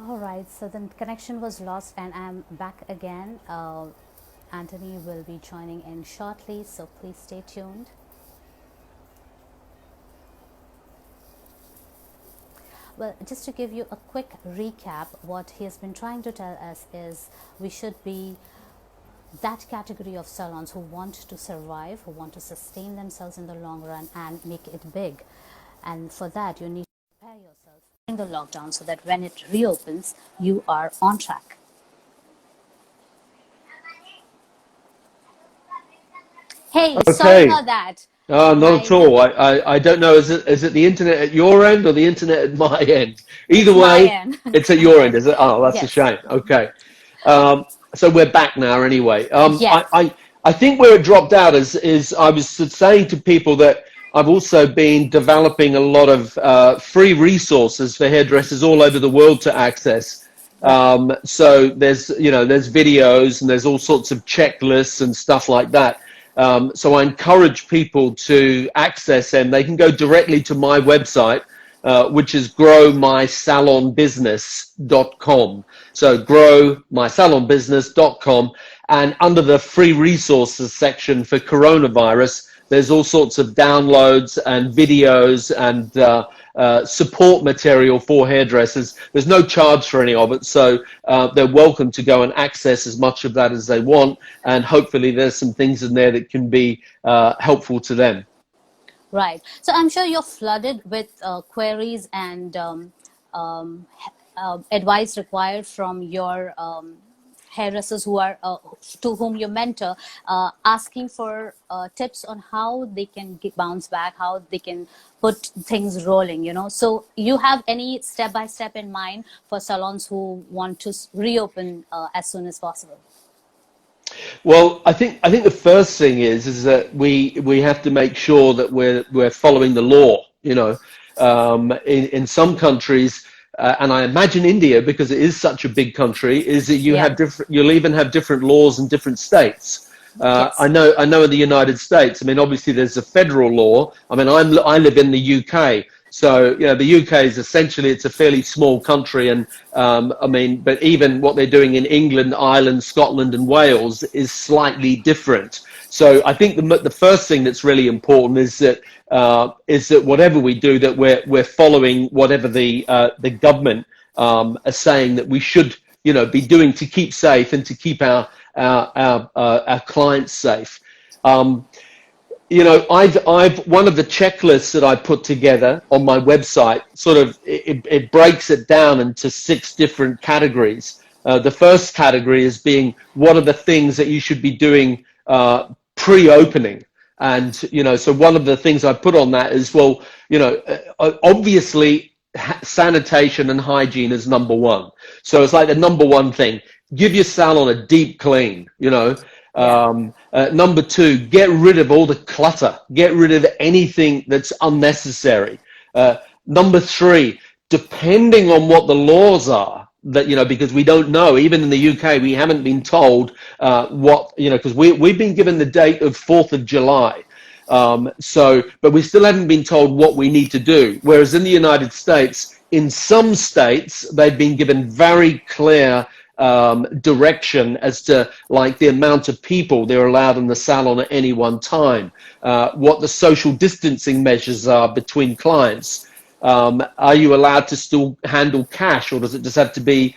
All right, so the connection was lost and I'm back again. Anthony will be joining in shortly, so please stay tuned. Well, just to give you a quick recap, what he has been trying to tell us is we should be that category of salons who want to survive, who want to sustain themselves in the long run and make it big. And for that, you need to prepare yourself during the lockdown so that when it reopens, you are on track. Hey, sorry Okay. about that. Not at I all. I don't know. Is it the internet at your end or the internet at my end? Either It's my way, end. it's at your end, is it? Oh, that's a Yes. shame. Okay. Um, so we're back now anyway. Yes. I think where it dropped out is I was saying to people that I've also been developing a lot of free resources for hairdressers all over the world to access. Right. So there's videos and there's all sorts of checklists and stuff like that. So I encourage people to access them. They can go directly to my website, which is growmysalonbusiness.com. So growmysalonbusiness.com. And under the free resources section for coronavirus, there's all sorts of downloads and videos and support material for hairdressers. There's no charge for any of it, so they're welcome to go and access as much of that as they want, and hopefully there's some things in there that can be helpful to them. Right. So I'm sure you're flooded with queries and advice required from your hairdressers who are to whom you mentor, asking for tips on how they can bounce back, how they can put things rolling. So you have any step by step in mind for salons who want to reopen as soon as possible? Well, I think the first thing is that we have to make sure that we're following the law. In some countries, and I imagine India, because it is such a big country, is that Yeah. you'll even have different laws in different states. I Yes. know in the United States. I mean, obviously there's a federal law. I mean, I live in the UK, so the UK is essentially, it's a fairly small country, and I mean, but even what they're doing in England, Ireland, Scotland, and Wales is slightly different. So I think the first thing that's really important is that whatever we do, that we're following whatever the government are saying that we should be doing to keep safe and to keep our clients safe. I've one of the checklists that I put together on my website, sort of it breaks it down into 6 different categories. The first category is being, what are the things that you should be doing pre-opening? And so one of the things I put on that is, well, obviously sanitation and hygiene is number one. So it's like the number one thing. Give your salon a deep clean. Yeah. Number 2, get rid of all the clutter. Get rid of anything that's unnecessary. Number 3, depending on what the laws are, that because we don't know, even in the UK, we haven't been told what, because we've been given the date of 4th of July. But we still haven't been told what we need to do. Whereas in the United States, in some states, they've been given very clear direction as to, like, the amount of people they're allowed in the salon at any one time, what the social distancing measures are between clients. Are you allowed to still handle cash, or does it just have to be,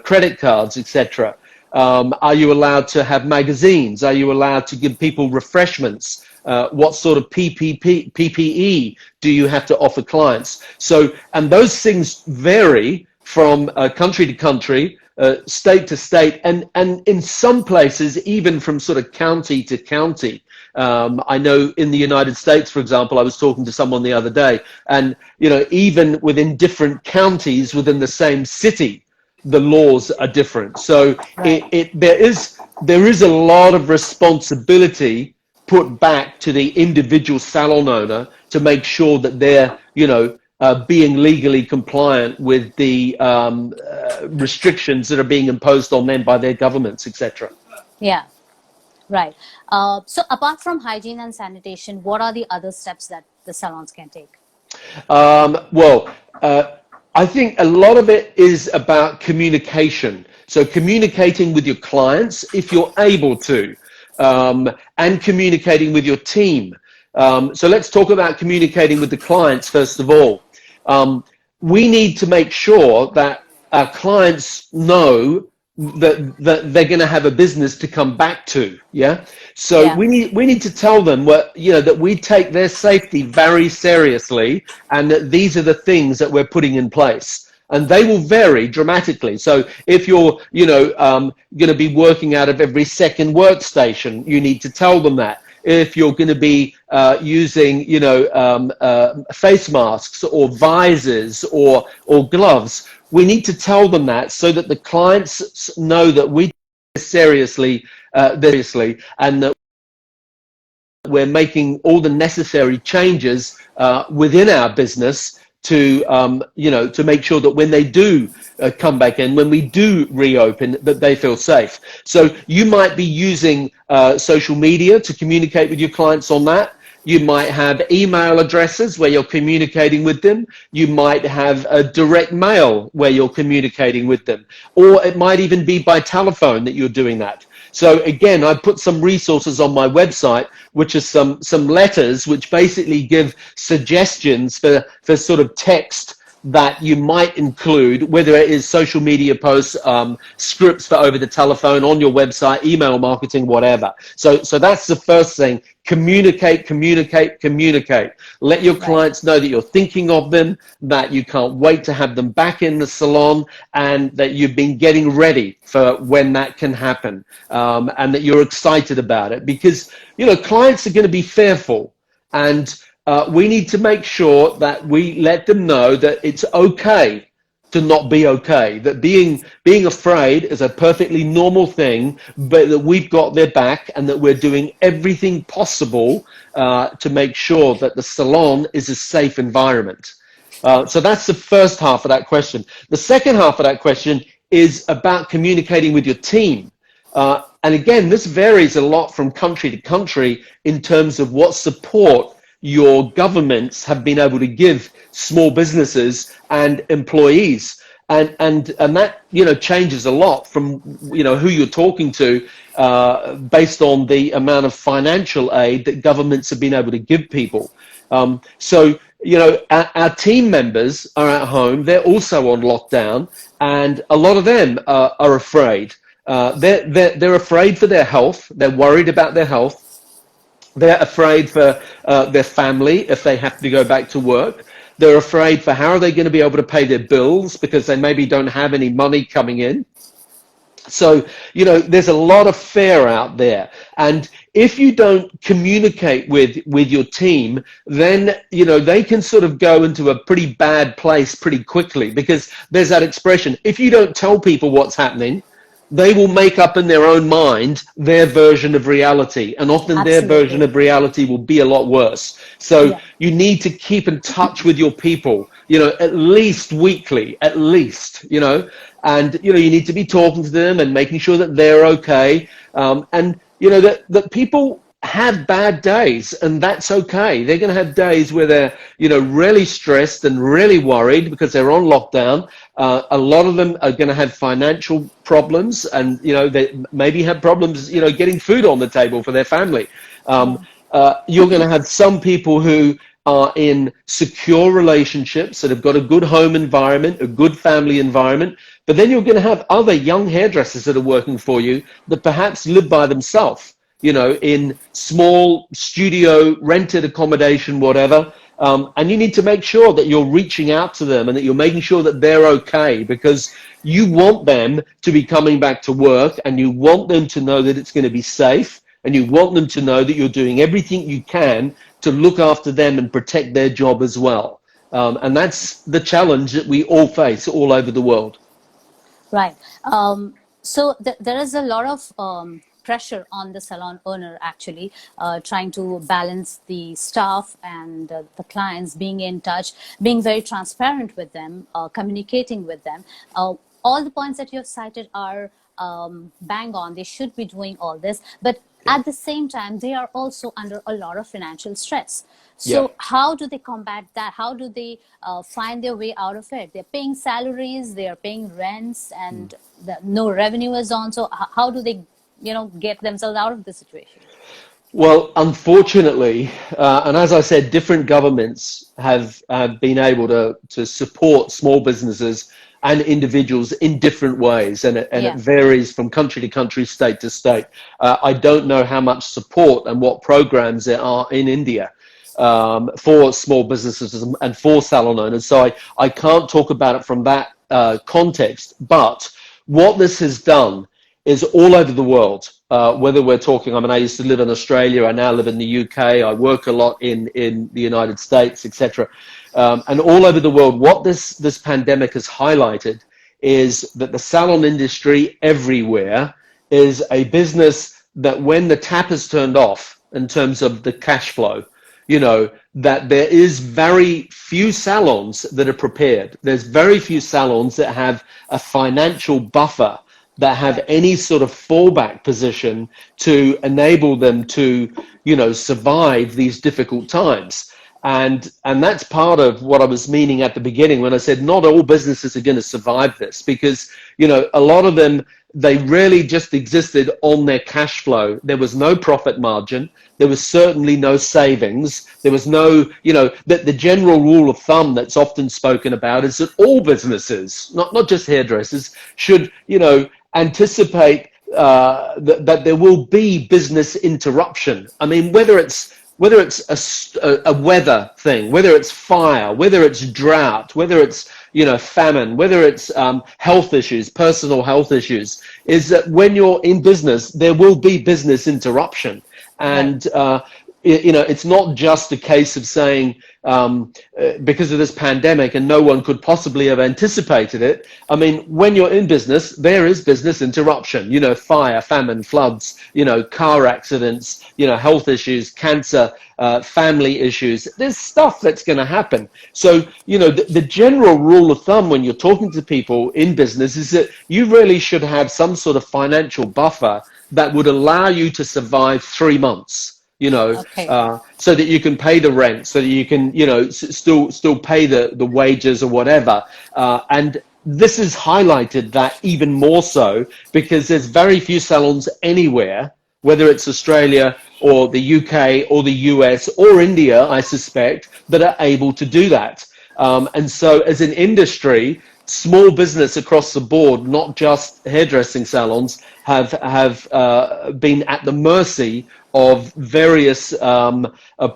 credit cards, etc.? Are you allowed to have magazines? Are you allowed to give people refreshments? What sort of PPE do you have to offer clients? So, and those things vary from country to country, state to state, and in some places even from sort of county to county. I know in the United States, for example, I was talking to someone the other day, and even within different counties within the same city, the laws are different. So Right. there is a lot of responsibility put back to the individual salon owner to make sure that they're being legally compliant with the restrictions that are being imposed on them by their governments, etc. Yeah. Right. So apart from hygiene and sanitation, what are the other steps that the salons can take? Well, I think a lot of it is about communication. So communicating with your clients, if you're able to, and communicating with your team. So let's talk about communicating with the clients first of all. We need to make sure that our clients know that they're going to have a business to come back to. Yeah. So Yeah. we need to tell them that we take their safety very seriously, and that these are the things that we're putting in place. And they will vary dramatically. So if you're, going to be working out of every second workstation, you need to tell them that. If you're going to be using, face masks or visors or gloves, we need to tell them that so that the clients know that we take this seriously, and that we're making all the necessary changes within our business to to make sure that when they do come back in, when we do reopen, that they feel safe. So you might be using social media to communicate with your clients on that. You might have email addresses where you're communicating with them. You might have a direct mail where you're communicating with them, or it might even be by telephone that you're doing that. So again, I put some resources on my website, which are some letters which basically give suggestions for sort of text that you might include, whether it is social media posts, scripts for over the telephone, on your website, email marketing, whatever. So that's the first thing. Communicate, communicate, communicate. Let your clients know that you're thinking of them, that you can't wait to have them back in the salon, and that you've been getting ready for when that can happen, and that you're excited about it, because clients are going to be fearful, and we need to make sure that we let them know that it's okay to not be okay, that being afraid is a perfectly normal thing, but that we've got their back, and that we're doing everything possible to make sure that the salon is a safe environment. So that's the first half of that question. The second half of that question is about communicating with your team. And again, this varies a lot from country to country in terms of what support your governments have been able to give small businesses and employees, and that changes a lot from who you're talking to, based on the amount of financial aid that governments have been able to give people. So our team members are at home, they're also on lockdown, and a lot of them are afraid. They're afraid for their health, they're worried about their health. They're afraid for their family if they have to go back to work. They're afraid for how are they going to be able to pay their bills because they maybe don't have any money coming in. So, there's a lot of fear out there. And if you don't communicate with your team, then, they can sort of go into a pretty bad place pretty quickly, because there's that expression, if you don't tell people what's happening, they will make up in their own mind their version of reality, and often their version of reality will be a lot worse. So you need to keep in touch with your people, at least weekly, at least, and you need to be talking to them and making sure that they're okay, and that people have bad days, and that's okay. They're going to have days where they're really stressed and really worried because they're on lockdown. A lot of them are going to have financial problems, and they maybe have problems getting food on the table for their family. You're going to have some people who are in secure relationships that have got a good home environment, a good family environment, but then you're going to have other young hairdressers that are working for you that perhaps live by themselves, in small studio, rented accommodation, whatever. And you need to make sure that you're reaching out to them and that you're making sure that they're okay, because you want them to be coming back to work, and you want them to know that it's going to be safe, and you want them to know that you're doing everything you can to look after them and protect their job as well. And that's the challenge that we all face all over the world. Right. So there is a lot of pressure on the salon owner, actually, trying to balance the staff and the clients, being in touch, being very transparent with them, communicating with them. All the points that you have cited are bang on. They should be doing all this. But At the same time, they are also under a lot of financial stress. Yeah. So how do they combat that? How do they find their way out of it? They're paying salaries, they are paying rents, and no revenue is on. So how do they, get themselves out of the situation? Well, unfortunately, and as I said, different governments have been able to support small businesses and individuals in different ways, and it varies from country to country, state to state. I don't know how much support and what programs there are in India for small businesses and for salon owners, so I can't talk about it from that context. But what this has done is all over the world, whether we're talking, I used to live in Australia, I now live in the UK, I work a lot in the United States, etc. And all over the world, what this pandemic has highlighted is that the salon industry everywhere is a business that when the tap is turned off in terms of the cash flow, that there is very few salons that are prepared. There's very few salons that have a financial buffer, that have any sort of fallback position to enable them to, survive these difficult times. And that's part of what I was meaning at the beginning when I said not all businesses are going to survive this, because, a lot of them, they really just existed on their cash flow. There was no profit margin. There was certainly no savings. There was no, the general rule of thumb that's often spoken about is that all businesses, not just hairdressers, should, anticipate that there will be business interruption. I mean, whether it's a weather thing, whether it's fire, whether it's drought, whether it's famine, whether it's health issues, personal health issues, is that when you're in business, there will be business interruption. And it's not just a case of saying because of this pandemic and no one could possibly have anticipated it. I mean, when you're in business, there is business interruption, fire, famine, floods, car accidents, health issues, cancer, family issues. There's stuff that's going to happen. So, the general rule of thumb when you're talking to people in business is that you really should have some sort of financial buffer that would allow you to survive 3 months. So that you can pay the rent, so that you can, still pay the wages or whatever. And this has highlighted that even more so because there's very few salons anywhere, whether it's Australia or the UK or the US or India, I suspect, that are able to do that. And so as an industry, small business across the board, not just hairdressing salons, have been at the mercy of various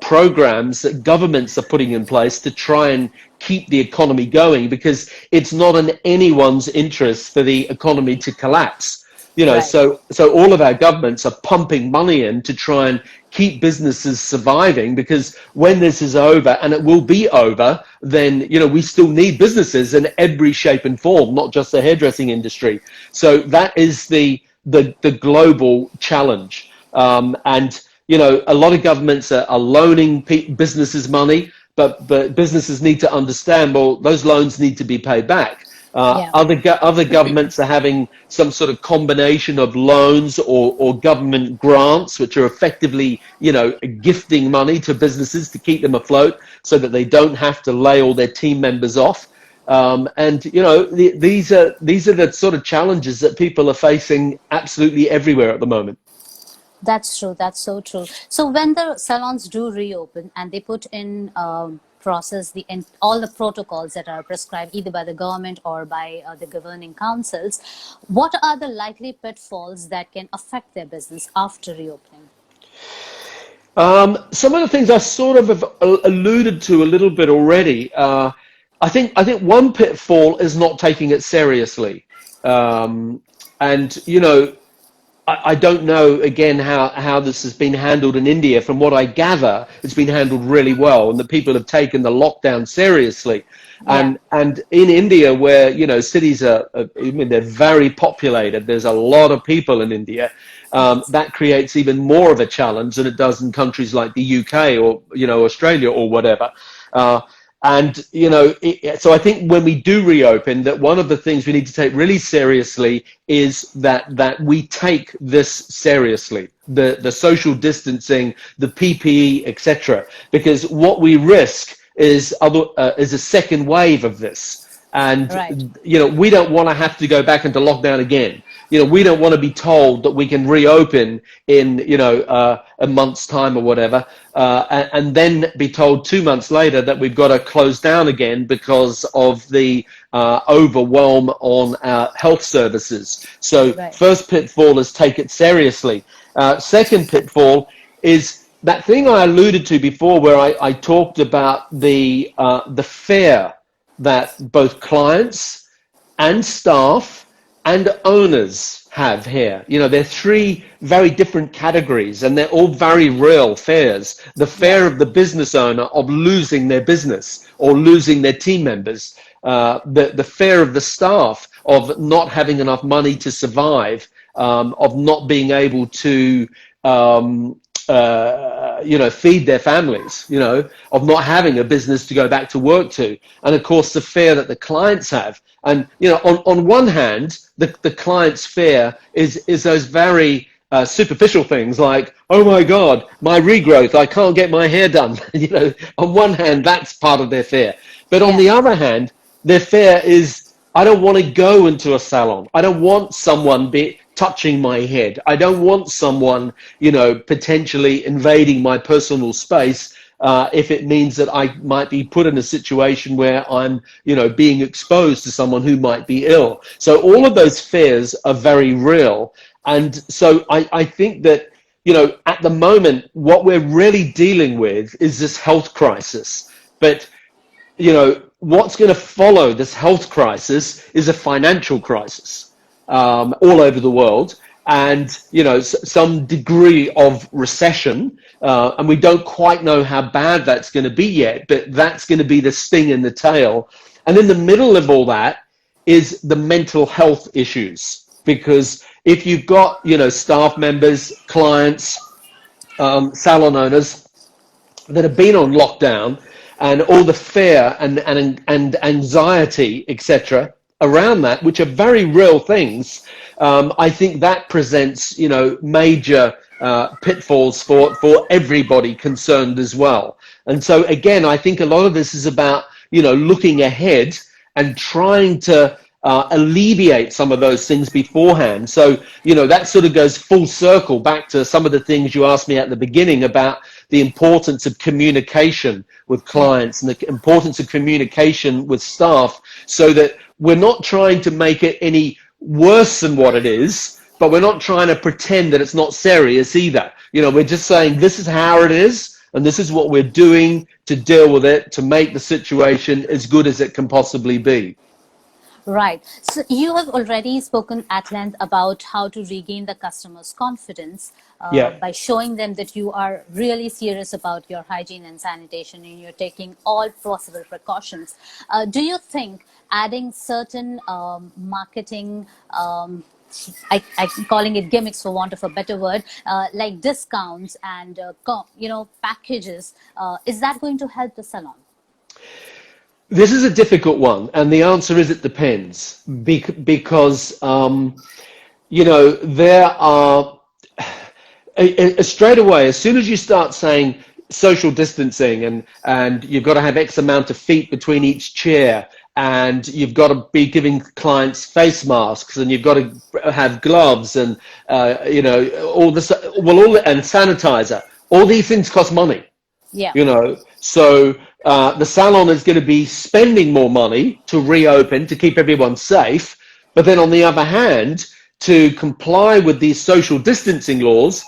programs that governments are putting in place to try and keep the economy going, because it's not in anyone's interest for the economy to collapse. Right. So all of our governments are pumping money in to try and keep businesses surviving, because when this is over, and it will be over, then we still need businesses in every shape and form, not just the hairdressing industry. So that is the global challenge. And a lot of governments are loaning businesses money, but businesses need to understand, well, those loans need to be paid back. Other governments are having some sort of combination of loans or government grants, which are effectively, gifting money to businesses to keep them afloat so that they don't have to lay all their team members off. These are the sort of challenges that people are facing absolutely everywhere at the moment. That's true. That's so true. So when the salons do reopen and they put in process all the protocols that are prescribed either by the government or by the governing councils, what are the likely pitfalls that can affect their business after reopening? Some of the things I sort of have alluded to a little bit already. I think one pitfall is not taking it seriously. I don't know, again, how this has been handled in India. From what I gather, it's been handled really well, and the people have taken the lockdown seriously. Yeah. And in India, where, cities they're very populated, there's a lot of people in India, that creates even more of a challenge than it does in countries like the UK or, Australia or whatever. So I think when we do reopen, that one of the things we need to take really seriously is that we take this seriously. the social distancing, the PPE, etc. Because what we risk is a second wave of this. And, Right. we don't want to have to go back into lockdown again. We don't want to be told that we can reopen in, a month's time or whatever, and then be told 2 months later that we've got to close down again because of the overwhelm on our health services. So Right. first pitfall is take it seriously. Second pitfall is that thing I alluded to before, where I talked about the fear that both clients and staff and owners have here. They're three very different categories, and they're all very real fears. The fear of the business owner of losing their business or losing their team members. The fear of the staff of not having enough money to survive, of not being able to feed their families, of not having a business to go back to work to. And of course, the fear that the clients have. And, on one hand, the client's fear is those very superficial things like, oh my God, my regrowth, I can't get my hair done. On one hand, that's part of their fear. But on the other hand, their fear is, I don't want to go into a salon. I don't want someone touching my head. I don't want someone, potentially invading my personal space if it means that I might be put in a situation where I'm, being exposed to someone who might be ill. So all of those fears are very real. And so I think that, at the moment, what we're really dealing with is this health crisis. But, what's going to follow this health crisis is a financial crisis all over the world, and some degree of recession, and we don't quite know how bad that's going to be yet, but that's going to be the sting in the tail. And in the middle of all that is the mental health issues, because if you've got staff members, clients, salon owners that have been on lockdown, and all the fear and anxiety, etc., around that, which are very real things, I think that presents, major pitfalls for everybody concerned as well. And so, again, I think a lot of this is about, looking ahead and trying to alleviate some of those things beforehand. So, that sort of goes full circle back to some of the things you asked me at the beginning about the importance of communication with clients and the importance of communication with staff, so that we're not trying to make it any worse than what it is, but we're not trying to pretend that it's not serious either. We're just saying this is how it is, and this is what we're doing to deal with it, to make the situation as good as it can possibly be. Right. So you have already spoken at length about how to regain the customer's confidence by showing them that you are really serious about your hygiene and sanitation, and you're taking all possible precautions. Do you think adding certain marketing, I'm calling it gimmicks for want of a better word, like discounts and packages, is that going to help the salon? This is a difficult one, and the answer is it depends, because there are straight away, as soon as you start saying social distancing and you've got to have X amount of feet between each chair, and you've got to be giving clients face masks, and you've got to have gloves, and all this, and sanitizer. All these things cost money. Yeah. So the salon is going to be spending more money to reopen, to keep everyone safe. But then on the other hand, to comply with these social distancing laws,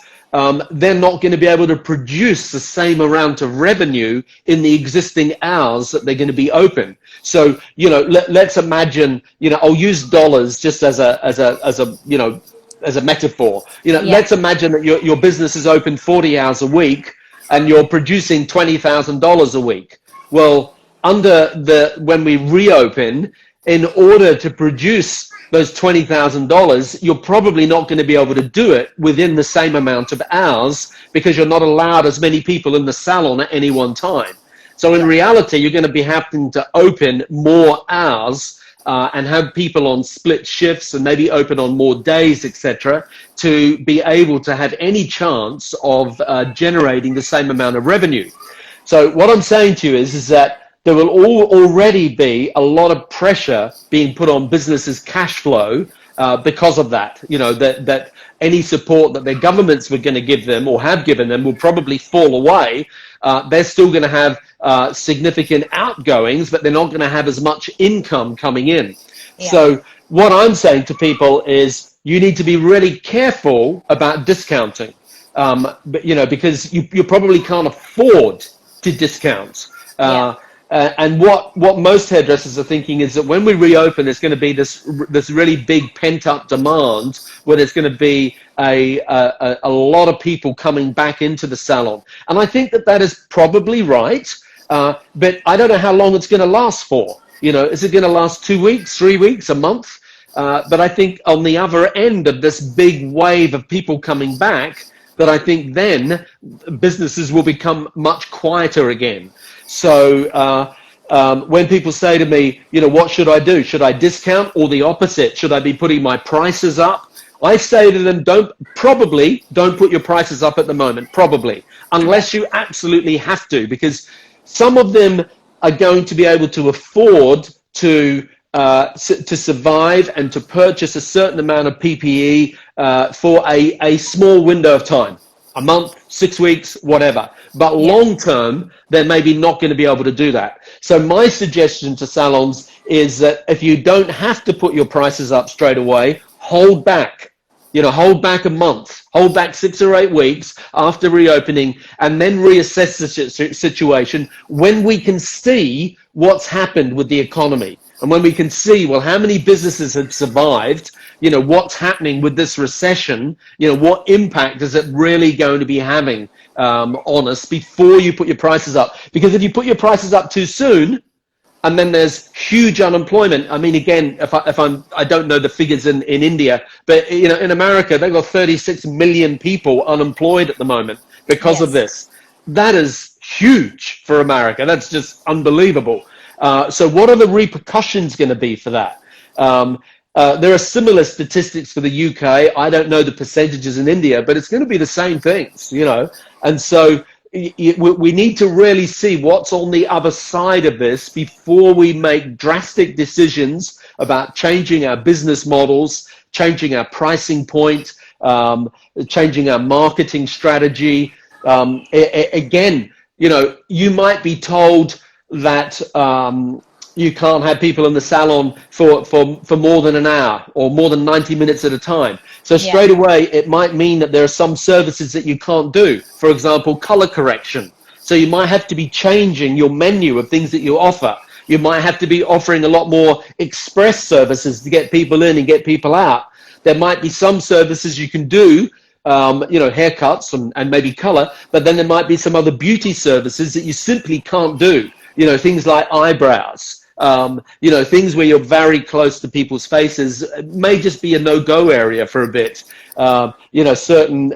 they're not going to be able to produce the same amount of revenue in the existing hours that they're going to be open. So, let's imagine, I'll use dollars just as a metaphor. Let's imagine that your business is open 40 hours a week, and you're producing $20,000 a week. Well, when we reopen, in order to produce those $20,000, you're probably not going to be able to do it within the same amount of hours, because you're not allowed as many people in the salon at any one time. So in reality, you're going to be having to open more hours and have people on split shifts and maybe open on more days, etc., to be able to have any chance of generating the same amount of revenue. So what I'm saying to you is that there will already be a lot of pressure being put on businesses' cash flow because of that. You know, that any support that their governments were going to give them or have given them will probably fall away. They're still going to have significant outgoings, but they're not going to have as much income coming in. Yeah. So what I'm saying to people is you need to be really careful about discounting, but, you know, because you probably can't afford to discount. Yeah. And what most hairdressers are thinking is that when we reopen, there's going to be this really big pent up demand where there's going to be a lot of people coming back into the salon. And I think that is probably right, but I don't know how long it's going to last for. You know, is it going to last 2 weeks, 3 weeks, a month? But I think on the other end of this big wave of people coming back, that I think then businesses will become much quieter again. So when people say to me, you know, what should I do? Should I discount, or the opposite? Should I be putting my prices up? I say to them, don't put your prices up at the moment, probably, unless you absolutely have to, because some of them are going to be able to afford to survive and to purchase a certain amount of PPE for a small window of time, a month, 6 weeks, whatever. But long term, they're maybe not going to be able to do that. So my suggestion to salons is that if you don't have to put your prices up straight away, hold back. You know, hold back a month, hold back 6 or 8 weeks after reopening, and then reassess the situation when we can see what's happened with the economy. And when we can see, well, how many businesses have survived, you know, what's happening with this recession, you know, what impact is it really going to be having on us before you put your prices up? Because if you put your prices up too soon, and then there's huge unemployment. I mean, again, I don't know the figures in India, but, you know, in America, they've got 36 million people unemployed at the moment because of this. That is huge for America. That's just unbelievable. So what are the repercussions going to be for that? There are similar statistics for the UK. I don't know the percentages in India, but it's going to be the same things, you know. And so we need to really see what's on the other side of this before we make drastic decisions about changing our business models, changing our pricing point, changing our marketing strategy. Again, you know, you might be told that you can't have people in the salon for more than an hour or more than 90 minutes at a time. So straight away, it might mean that there are some services that you can't do. For example, color correction. So you might have to be changing your menu of things that you offer. You might have to be offering a lot more express services to get people in and get people out. There might be some services you can do, you know, haircuts and maybe color, but then there might be some other beauty services that you simply can't do. You know, things like eyebrows. You know, things where you're very close to people's faces may just be a no-go area for a bit. You know, certain,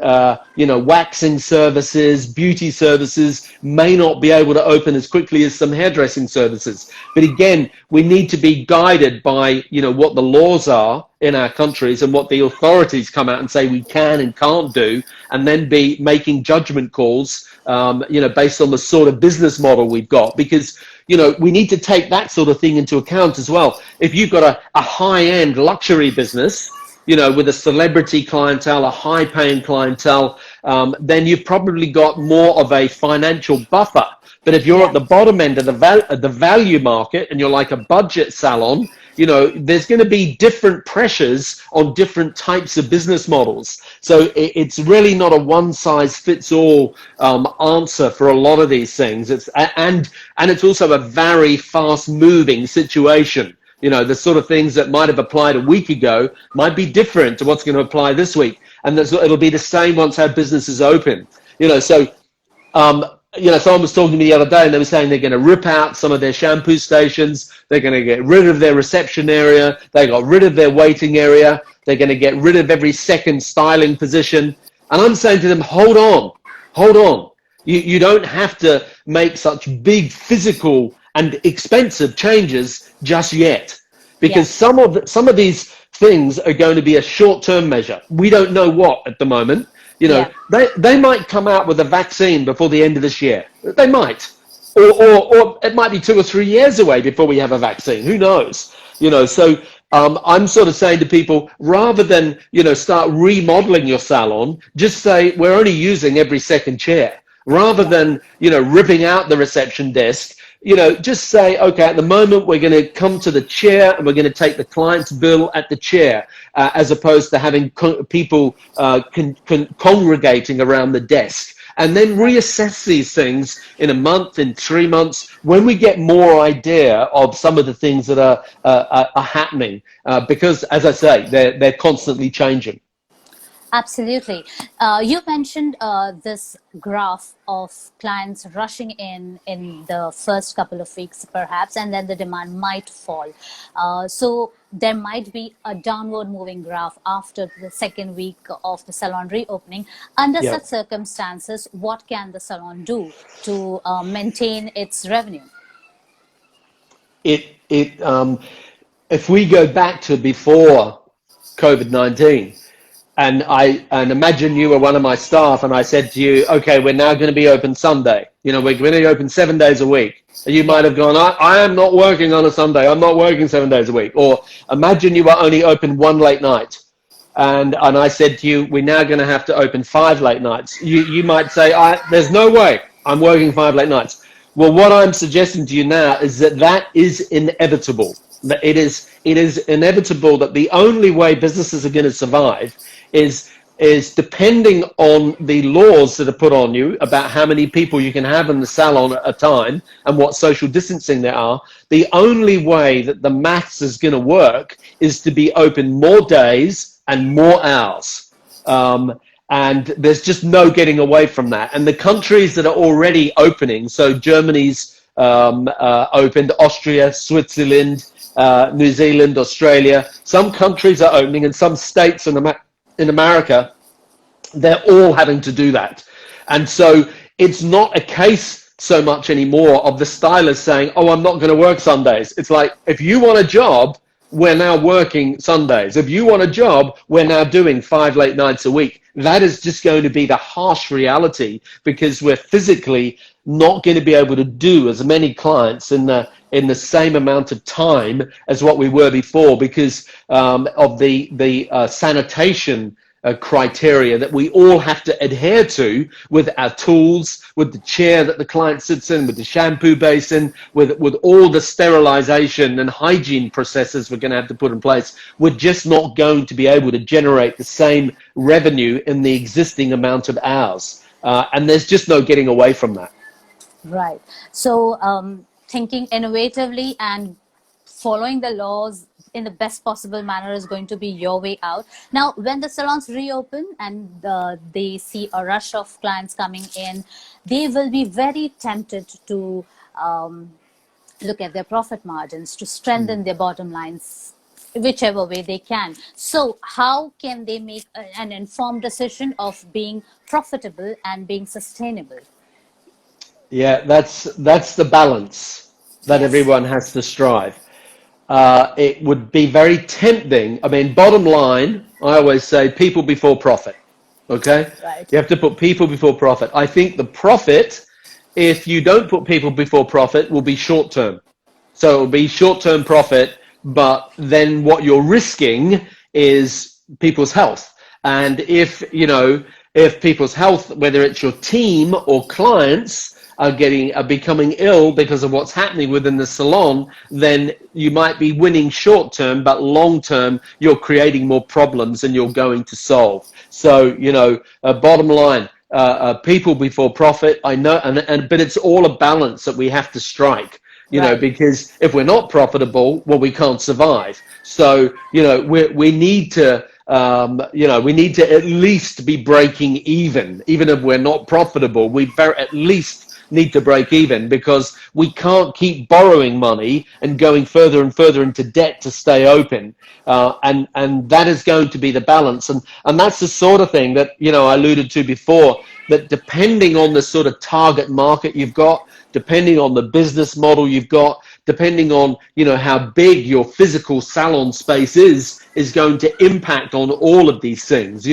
you know, waxing services, beauty services may not be able to open as quickly as some hairdressing services. But again, we need to be guided by, you know, what the laws are in our countries and what the authorities come out and say we can and can't do, and then be making judgment calls, you know, based on the sort of business model we've got. Because, you know, we need to take that sort of thing into account as well. If you've got a high-end luxury business, you know, with a celebrity clientele, a high-paying clientele, then you've probably got more of a financial buffer. But if you're at the bottom end of the value market and you're like a budget salon, you know, there's going to be different pressures on different types of business models. So it's really not a one-size-fits-all answer for a lot of these things. And it's also a very fast-moving situation. You know, the sort of things that might have applied a week ago might be different to what's going to apply this week. And it'll be the same once our business is open. You know, so, you know, someone was talking to me the other day and they were saying they're going to rip out some of their shampoo stations. They're going to get rid of their reception area. They got rid of their waiting area. They're going to get rid of every second styling position. And I'm saying to them, hold on. You don't have to make such big physical and expensive changes just yet. because some of these things are going to be a short-term measure. We don't know what at the moment. You know, they might come out with a vaccine before the end of this year. They might. Or it might be 2 or 3 years away before we have a vaccine. Who knows? You know, so I'm sort of saying to people, rather than, you know, start remodeling your salon, just say we're only using every second chair. Rather than, you know, ripping out the reception desk, you know, just say, okay, at the moment we're going to come to the chair and we're going to take the client's bill at the chair, as opposed to having people congregating around the desk. And then reassess these things in a month, in 3 months, when we get more idea of some of the things that are happening. Because, as I say, they're constantly changing. Absolutely. You mentioned this graph of clients rushing in the first couple of weeks, perhaps, and then the demand might fall. So there might be a downward moving graph after the second week of the salon reopening. Under such circumstances, what can the salon do to maintain its revenue? If we go back to before COVID-19, and imagine you were one of my staff and I said to you, okay, we're now going to be open Sunday. You know, we're going to be open 7 days a week. And you might have gone, I am not working on a Sunday. I'm not working 7 days a week. Or imagine you were only open 1 late night. And I said to you, we're now going to have to open 5 late nights. You might say, there's no way I'm working 5 late nights. Well, what I'm suggesting to you now is that is inevitable. That it is inevitable that the only way businesses are going to survive is depending on the laws that are put on you about how many people you can have in the salon at a time and what social distancing there are. The only way that the maths is going to work is to be open more days and more hours. And there's just no getting away from that. And the countries that are already opening, so Germany's opened, Austria, Switzerland, New Zealand, Australia, some countries are opening, and some states in America, they're all having to do that. And so it's not a case so much anymore of the stylist saying, oh, I'm not going to work Sundays. It's like, if you want a job, we're now working Sundays. If you want a job, we're now doing 5 late nights a week. That is just going to be the harsh reality, because we're physically not going to be able to do as many clients in the same amount of time as what we were before, because of the sanitation criteria that we all have to adhere to with our tools, with the chair that the client sits in, with the shampoo basin, with all the sterilization and hygiene processes we're going to have to put in place. We're just not going to be able to generate the same revenue in the existing amount of hours. And there's just no getting away from that. Right. So thinking innovatively and following the laws in the best possible manner is going to be your way out. Now, when the salons reopen and they see a rush of clients coming in, they will be very tempted to look at their profit margins, to strengthen their bottom lines, whichever way they can. So how can they make an informed decision of being profitable and being sustainable? Yeah, that's the balance that everyone has to strive. It would be very tempting. I mean, bottom line, I always say people before profit. Okay? Right. You have to put people before profit. I think the profit, if you don't put people before profit, will be short term. So it will be short term profit, but then what you're risking is people's health. And if people's health, whether it's your team or clients, are becoming ill because of what's happening within the salon, then you might be winning short term, but long term you're creating more problems than you're going to solve. So, bottom line, people before profit. I know, but it's all a balance that we have to strike. Because if we're not profitable, well, we can't survive. So, we need to. We need to at least be breaking even if we're not profitable. We at least need to break even, because we can't keep borrowing money and going further and further into debt to stay open. And that is going to be the balance. And that's the sort of thing that, I alluded to before, that depending on the sort of target market you've got, depending on the business model you've got, depending on, how big your physical salon space is going to impact on all of these things,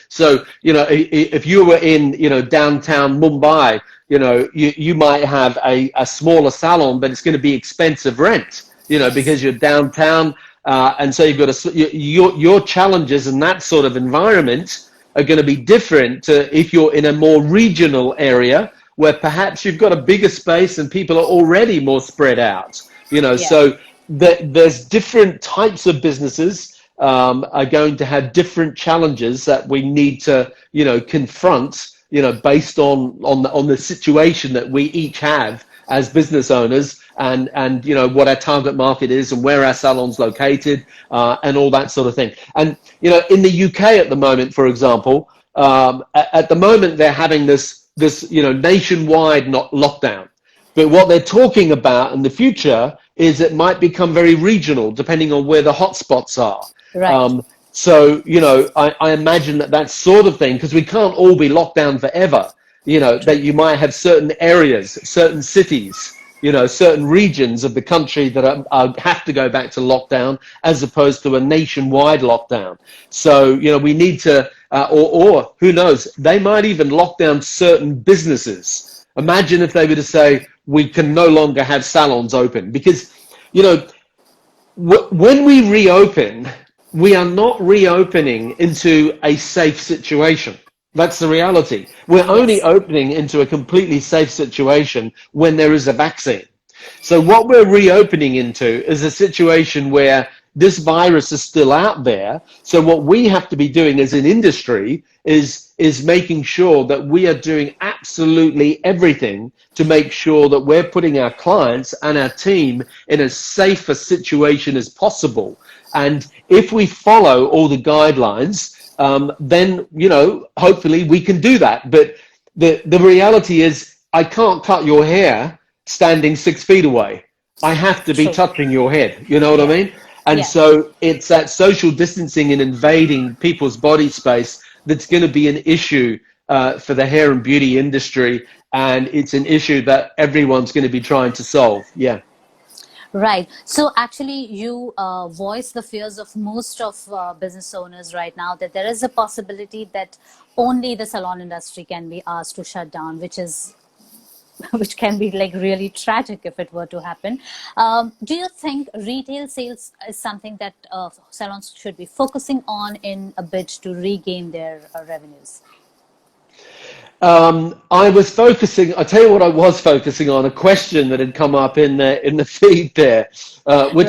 So, if you were in, downtown Mumbai, you might have a smaller salon, but it's going to be expensive rent, because you're downtown. And so you've got your challenges in that sort of environment are going to be different to if you're in a more regional area where perhaps you've got a bigger space and people are already more spread out. So there's different types of businesses are going to have different challenges that we need to, confront, based on the situation that we each have as business owners, and what our target market is and where our salon's located, and all that sort of thing. And in the UK at the moment, for example, at the moment they're having this nationwide lockdown. But what they're talking about in the future is it might become very regional, depending on where the hotspots are. Right. So I imagine that sort of thing, because we can't all be locked down forever. That you might have certain areas, certain cities, certain regions of the country that have to go back to lockdown as opposed to a nationwide lockdown. So, we need to, or who knows, they might even lock down certain businesses. Imagine if they were to say, we can no longer have salons open, because, when we reopen, we are not reopening into a safe situation. That's the reality. We're only opening into a completely safe situation when there is a vaccine. So what we're reopening into is a situation where this virus is still out there. So what we have to be doing as an industry is making sure that we are doing absolutely everything to make sure that we're putting our clients and our team in as safe a situation as possible. And if we follow all the guidelines, then, hopefully we can do that. But the reality is I can't cut your hair standing 6 feet away. I have to be touching your head. You know what I mean? And so it's that social distancing and invading people's body space that's going to be an issue for the hair and beauty industry. And it's an issue that everyone's going to be trying to solve. Yeah. Right. So actually you voice the fears of most of business owners right now, that there is a possibility that only the salon industry can be asked to shut down, which can be like really tragic if it were to happen. Do you think retail sales is something that salons should be focusing on in a bid to regain their revenues? I was focusing, I tell you what I was focusing on, a question that had come up in the feed there, which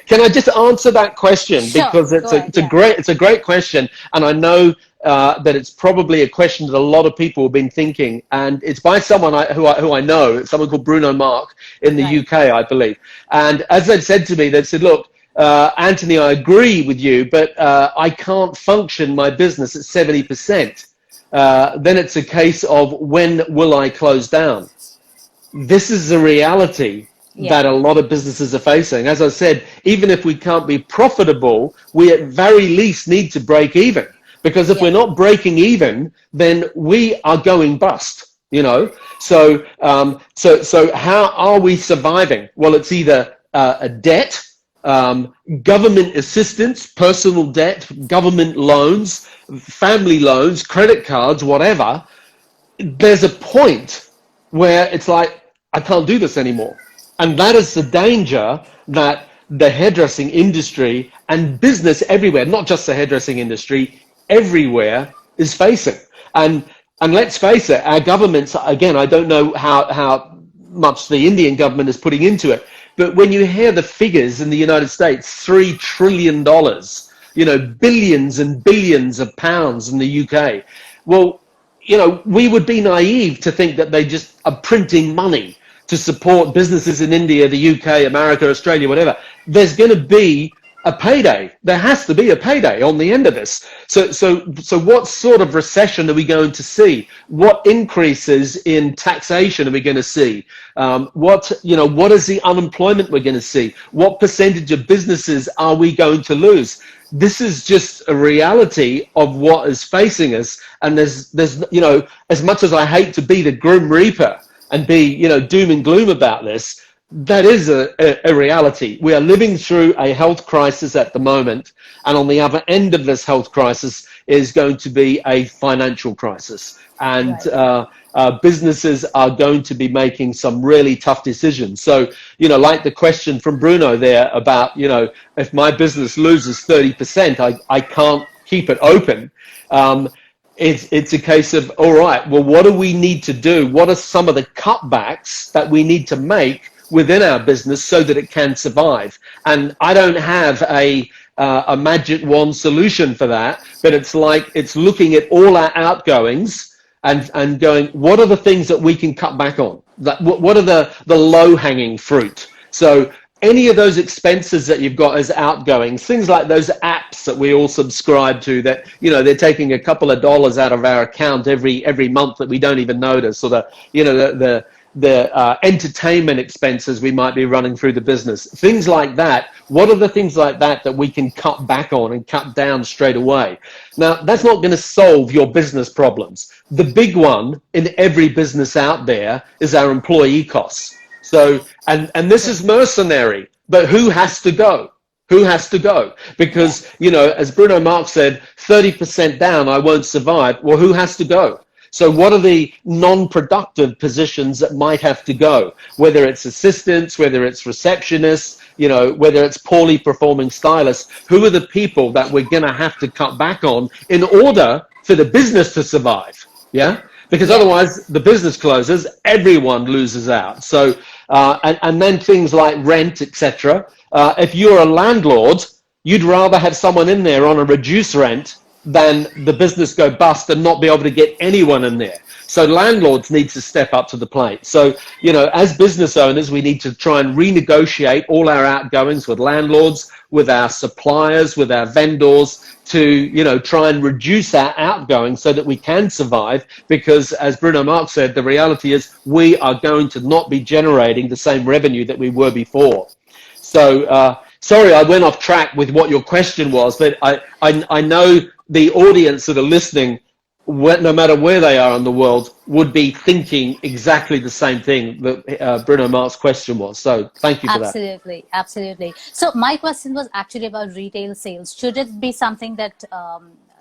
can I just answer that question? Sure, because it's a great question, and I know that it's probably a question that a lot of people have been thinking, and it's by someone who I know, someone called Bruno Mark in the UK, I believe. And as they've said to me, they've said, look, Anthony, I agree with you, but I can't function my business at 70%. Then it's a case of when will I close down? This is the reality that a lot of businesses are facing. As I said, even if we can't be profitable, we at very least need to break even. Because if we're not breaking even, then we are going bust, So, so how are we surviving? Well, it's either a debt, government assistance, personal debt, government loans, family loans, credit cards, whatever. There's a point where it's like, I can't do this anymore. And that is the danger that the hairdressing industry and business everywhere, not just the hairdressing industry, everywhere is facing. And let's face it, our governments, again, I don't know how much the Indian government is putting into it, but when you hear the figures in the United States, $3 trillion, billions and billions of pounds in the UK, well, we would be naive to think that they just are printing money to support businesses in India, the UK, America, Australia, whatever. There's going to be a payday. There has to be a payday on the end of this. So what sort of recession are we going to see? What increases in taxation are we going to see? What is the unemployment we're going to see? What percentage of businesses are we going to lose? This is just a reality of what is facing us. And there's as much as I hate to be the grim reaper and be, doom and gloom about this, that is a reality. We are living through a health crisis at the moment, and on the other end of this health crisis is going to be a financial crisis. And businesses are going to be making some really tough decisions. So, you know, like the question from Bruno there about, you know, if my business loses 30%, I can't keep it open. It's a case of, all right, well, what do we need to do? What are some of the cutbacks that we need to make within our business so that it can survive? And I don't have a magic wand solution for that, but it's looking at all our outgoings and going, what are the things that we can cut back on? What are the low-hanging fruit? So any of those expenses that you've got as outgoings, things like those apps that we all subscribe to that, you know, they're taking a couple of dollars out of our account every month that we don't even notice, or the entertainment expenses we might be running through the business, things like that. What are the things like that we can cut back on and cut down straight away? Now, that's not going to solve your business problems. The big one in every business out there is our employee costs. So, and this is mercenary, but who has to go? Who has to go? Because, you know, as Bruno Marx said, 30% down, I won't survive. Well, who has to go? So what are the non-productive positions that might have to go? Whether it's assistants, whether it's receptionists, you know, whether it's poorly performing stylists, who are the people that we're going to have to cut back on in order for the business to survive? Yeah? Because otherwise the business closes, everyone loses out. So, and then things like rent, etc. If you're a landlord, you'd rather have someone in there on a reduced rent than the business go bust and not be able to get anyone in there. So landlords need to step up to the plate. So, you know, as business owners, we need to try and renegotiate all our outgoings with landlords, with our suppliers, with our vendors, to, you know, try and reduce our outgoings so that we can survive. Because as Bruno Marx said, the reality is we are going to not be generating the same revenue that we were before. So, sorry, I went off track with what your question was, but I know the audience that are listening, no matter where they are in the world, would be thinking exactly the same thing that Bruno Marx's question was. So thank you for that. Absolutely, absolutely. So my question was actually about retail sales. Should it be something that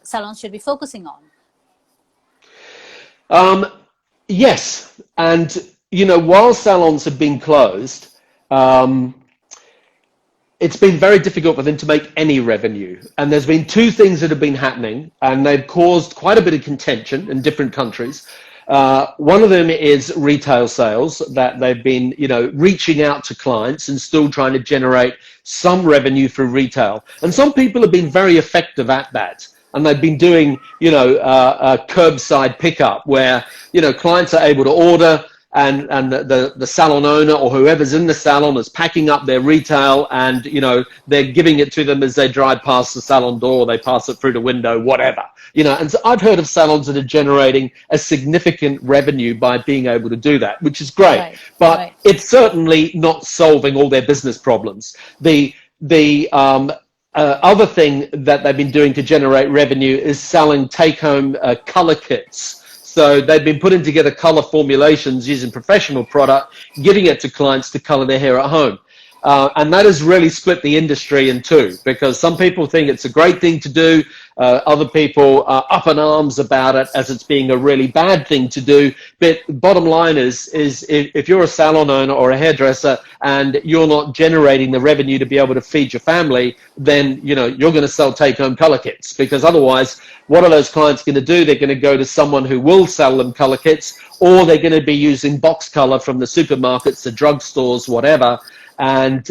salons should be focusing on? Yes. And, you know, while salons have been closed, it's been very difficult for them to make any revenue. And there's been two things that have been happening, and they've caused quite a bit of contention in different countries. One of them is retail sales, that they've been, you know, reaching out to clients and still trying to generate some revenue through retail. And some people have been very effective at that. And they've been doing, you know, curbside pickup where, you know, clients are able to order, and the salon owner or whoever's in the salon is packing up their retail, and, you know, they're giving it to them as they drive past the salon door, they pass it through the window, whatever, you know. And so I've heard of salons that are generating a significant revenue by being able to do that, which is great, but it's certainly not solving all their business problems. The other thing that they've been doing to generate revenue is selling take-home color kits. So they've been putting together color formulations using professional product, giving it to clients to color their hair at home. And that has really split the industry in two, because some people think it's a great thing to do. Other people are up in arms about it as it's being a really bad thing to do. But bottom line is if you're a salon owner or a hairdresser and you're not generating the revenue to be able to feed your family, then, you know, you're going to sell take-home color kits, because otherwise, what are those clients going to do? They're going to go to someone who will sell them color kits, or they're going to be using box color from the supermarkets, the drugstores, whatever. And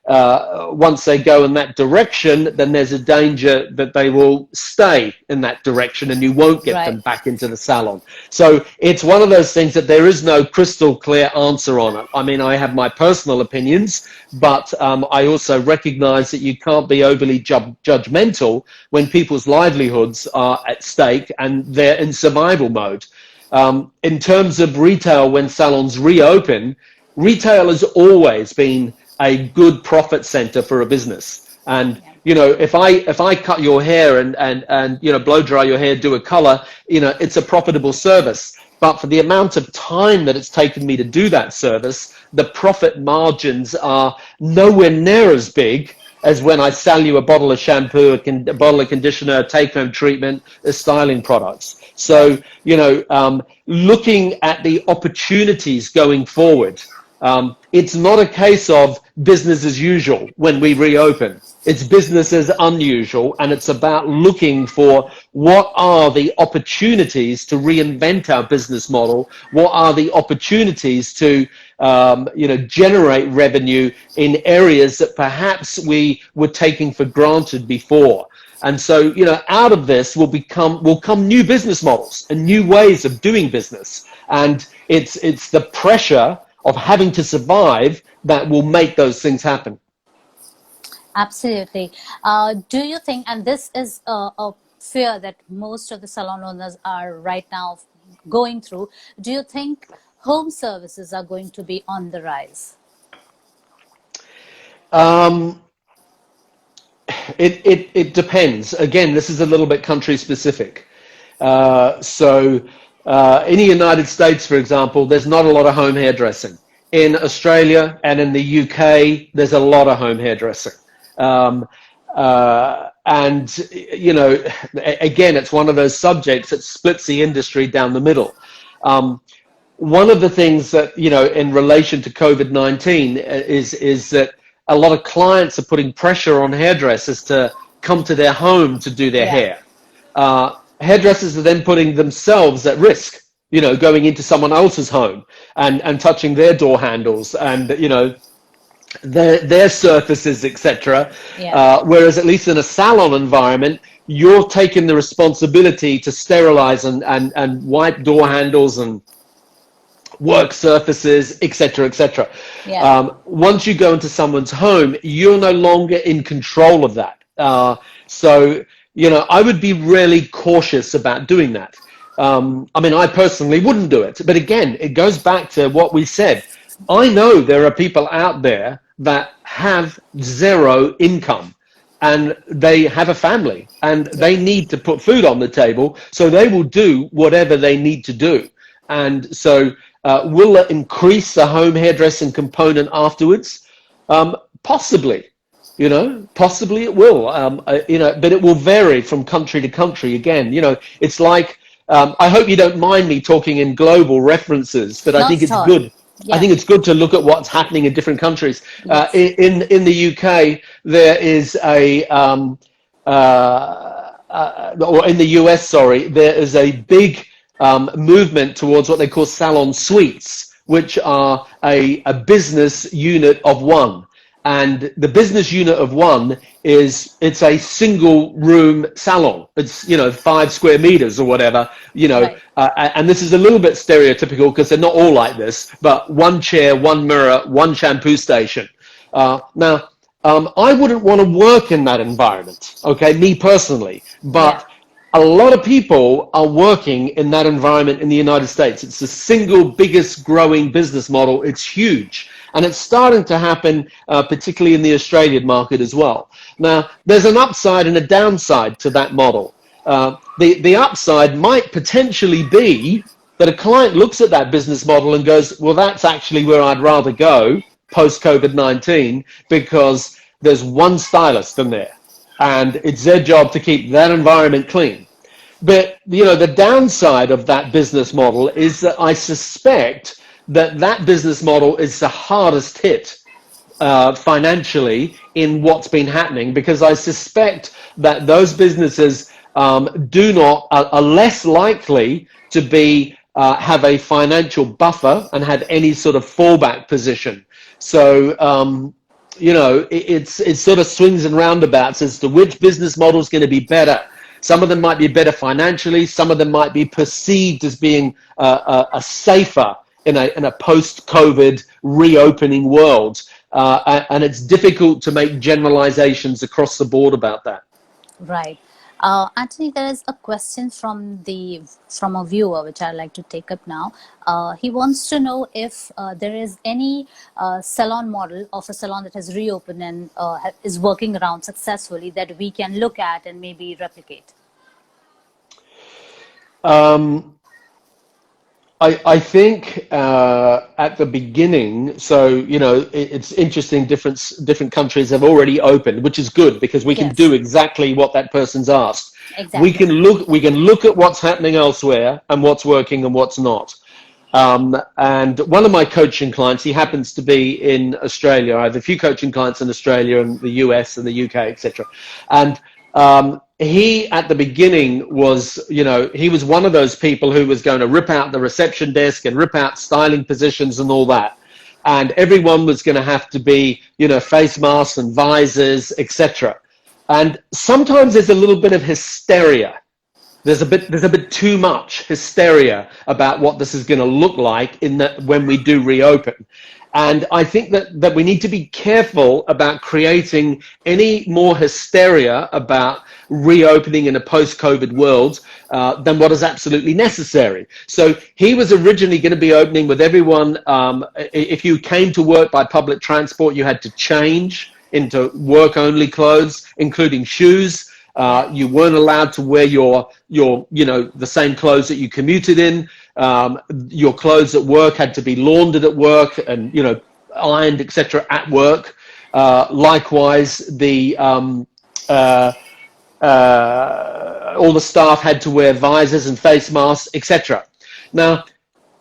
once they go in that direction, then there's a danger that they will stay in that direction and you won't get them back into the salon. So it's one of those things that there is no crystal clear answer on it. I mean, I have my personal opinions, but I also recognize that you can't be overly judgmental when people's livelihoods are at stake and they're in survival mode. In terms of retail, when salons reopen, retail has always been a good profit center for a business. And, you know, if I cut your hair and you know, blow dry your hair, do a color, you know, it's a profitable service. but for the amount of time that it's taken me to do that service, the profit margins are nowhere near as big as when I sell you a bottle of shampoo, a bottle of conditioner, take-home treatment, styling products. So, looking at the opportunities going forward, it's not a case of business as usual when we reopen. It's business as unusual, and it's about looking for what are the opportunities to reinvent our business model, what are the opportunities to generate revenue in areas that perhaps we were taking for granted before. And so, out of this will come new business models and new ways of doing business. And it's the pressure of having to survive that will make those things happen. Absolutely. Do you think, and this is a fear that most of the salon owners are right now going through, do you think home services are going to be on the rise? It depends. Again, this is a little bit country specific. In the United States, for example, there's not a lot of home hairdressing. In Australia and in the UK, there's a lot of home hairdressing. Again, it's one of those subjects that splits the industry down the middle. One of the things that, in relation to COVID-19 is that a lot of clients are putting pressure on hairdressers to come to their home to do their hair. Hairdressers are then putting themselves at risk, going into someone else's home and touching their door handles and, their surfaces, etc. Whereas at least in a salon environment, you're taking the responsibility to sterilize and wipe door handles and work surfaces, etc., etc. Once you go into someone's home, you're no longer in control of that. I would be really cautious about doing that. I personally wouldn't do it. But again, it goes back to what we said. I know there are people out there that have zero income and they have a family and they need to put food on the table. So they will do whatever they need to do. And so will it increase the home hairdressing component afterwards? Possibly. Possibly it will, but it will vary from country to country. Again, it's like, I hope you don't mind me talking in global references, but I think it's good. I think it's good to look at what's happening in different countries. In the UK, there is or in the US, sorry, there is a big movement towards what they call salon suites, which are a business unit of one. And the business unit of one it's a single room salon. It's, 5 square meters or whatever, and this is a little bit stereotypical because they're not all like this, but one chair, one mirror, one shampoo station. Now, I wouldn't want to work in that environment, okay, me personally, but a lot of people are working in that environment in the United States. It's the single biggest growing business model. It's huge. And it's starting to happen, particularly in the Australian market as well. Now, there's an upside and a downside to that model. The upside might potentially be that a client looks at that business model and goes, well, that's actually where I'd rather go post-COVID-19 because there's one stylist in there and it's their job to keep that environment clean. But, the downside of that business model is that I suspect that business model is the hardest hit financially in what's been happening, because I suspect that those businesses are less likely to be have a financial buffer and have any sort of fallback position. So it sort of swings and roundabouts as to which business model is going to be better. Some of them might be better financially. Some of them might be perceived as being a safer in a post-COVID reopening world. And it's difficult to make generalizations across the board about that. Right. Anthony, there is a question from a viewer, which I'd like to take up now. He wants to know if there is any salon model of a salon that has reopened and is working around successfully that we can look at and maybe replicate. I think at the beginning, so it's interesting. Different countries have already opened, which is good because we can Yes, do exactly what that person's asked. exactly. We can look at what's happening elsewhere and what's working and what's not. And one of my coaching clients, he happens to be in Australia. I have a few coaching clients in Australia and the US and the UK, etc. And he, at the beginning, was, he was one of those people who was going to rip out the reception desk and rip out styling positions and all that. And everyone was going to have to be, face masks and visors, etc. And sometimes there's a little bit of hysteria. There's a bit too much hysteria about what this is going to look like in that when we do reopen. And I think that we need to be careful about creating any more hysteria about reopening in a post-COVID world than what is absolutely necessary. So he was originally going to be opening with everyone. If you came to work by public transport, you had to change into work-only clothes, including shoes. You weren't allowed to wear your the same clothes that you commuted in. Your clothes at work had to be laundered at work and ironed, etc. at work. Likewise, all the staff had to wear visors and face masks, etc. Now,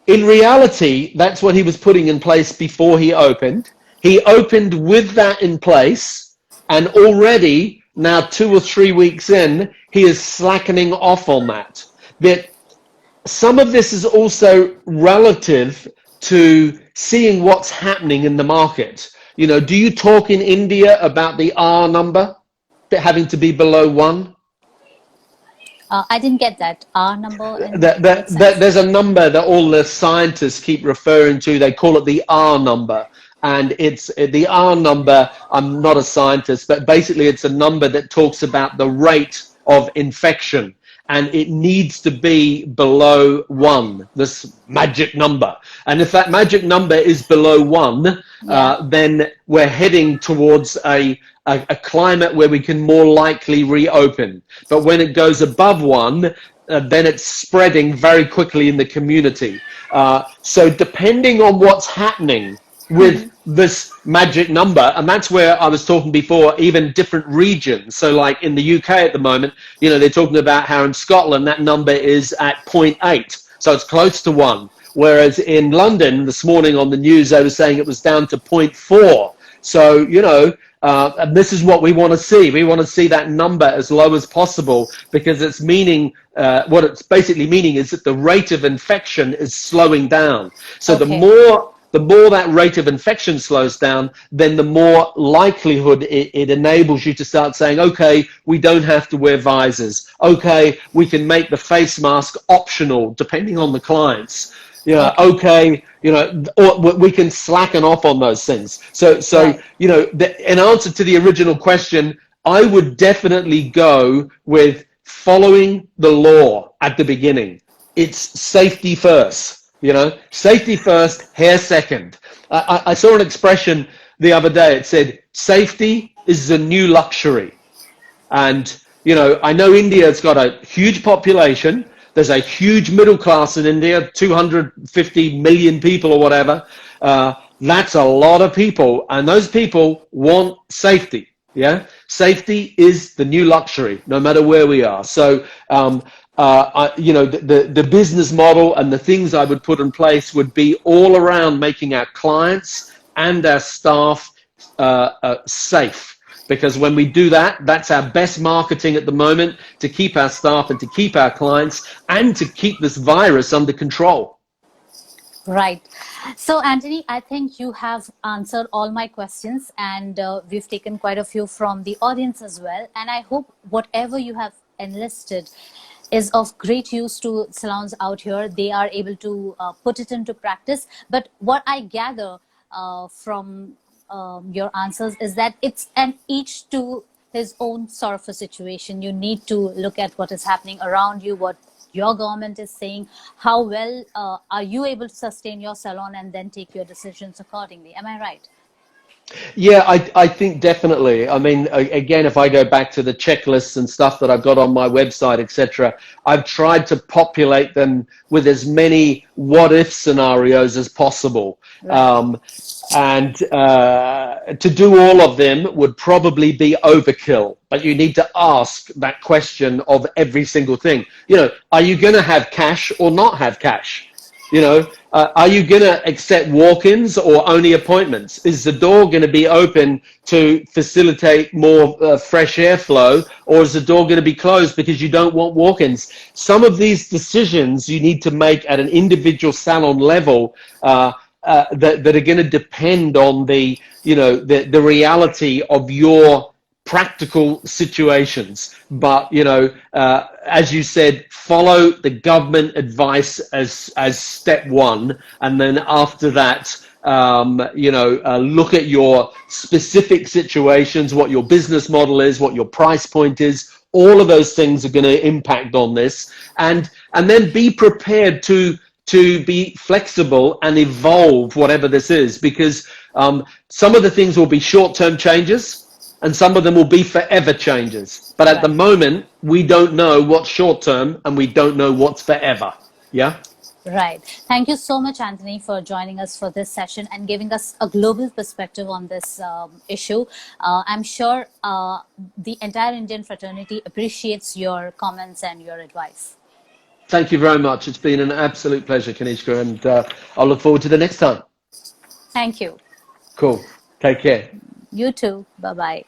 in reality, that's what he was putting in place before he opened. He opened with that in place, and already now 2 or 3 weeks in, he is slackening off on that. But some of this is also relative to seeing what's happening in the market. Do you talk in India about the R number having to be below 1? I didn't get that. R number in what sense? There's a number that all the scientists keep referring to. They call it the R number. And it's the R number. I'm not a scientist, but basically it's a number that talks about the rate of infection. And it needs to be below 1, this magic number. And if that magic number is below 1, then we're heading towards a climate where we can more likely reopen. But when it goes above 1, then it's spreading very quickly in the community. So depending on what's happening with this magic number, and that's where I was talking before, even different regions. So like in the UK at the moment, they're talking about how in Scotland that number is at 0.8, so it's close to 1. Whereas in London this morning on the news, they were saying it was down to 0.4. So, and this is what we want to see. We want to see that number as low as possible, because it's meaning, what it's basically meaning is that the rate of infection is slowing down. So the more that rate of infection slows down, then the more likelihood it enables you to start saying, okay, we don't have to wear visors. Okay, we can make the face mask optional depending on the clients. Okay, or we can slacken off on those things. So right. In answer to the original question, I would definitely go with following the law at the beginning. It's safety first. Safety first, hair second. I saw an expression the other day. It said, safety is the new luxury. And, I know India's got a huge population. There's a huge middle class in India, 250 million people or whatever. That's a lot of people. And those people want safety. Yeah. Safety is the new luxury, no matter where we are. So, the business model and the things I would put in place would be all around making our clients and our staff safe. Because when we do that, that's our best marketing at the moment, to keep our staff and to keep our clients and to keep this virus under control. Right. So, Anthony, I think you have answered all my questions, and we've taken quite a few from the audience as well. And I hope whatever you have enlisted is of great use to salons out here. They are able to put it into practice. But what I gather from your answers is that it's each to his own sort of a situation. You need to look at what is happening around you, what your government is saying, how well are you able to sustain your salon, and then take your decisions accordingly. Am I right? Yeah, I think definitely. I mean, again, if I go back to the checklists and stuff that I've got on my website, etc., I've tried to populate them with as many what if scenarios as possible. Right. And to do all of them would probably be overkill, but you need to ask that question of every single thing. You know, are you going to have cash or not have cash? You know, are you going to accept walk-ins or only appointments? Is the door going to be open to facilitate more fresh airflow, or is the door going to be closed because you don't want walk-ins? Some of these decisions you need to make at an individual salon level that are going to depend on the reality of your practical situations. But as you said, follow the government advice as step one, and then after that, look at your specific situations, what your business model is, what your price point is. All of those things are going to impact on this, and then be prepared to be flexible and evolve whatever this is, because some of the things will be short-term changes and some of them will be forever changes. But at the moment, we don't know what's short-term and we don't know what's forever. Yeah? Right. Thank you so much, Anthony, for joining us for this session and giving us a global perspective on this issue. I'm sure the entire Indian fraternity appreciates your comments and your advice. Thank you very much. It's been an absolute pleasure, Kanishka, and I'll look forward to the next time. Thank you. Cool. Take care. You too. Bye-bye.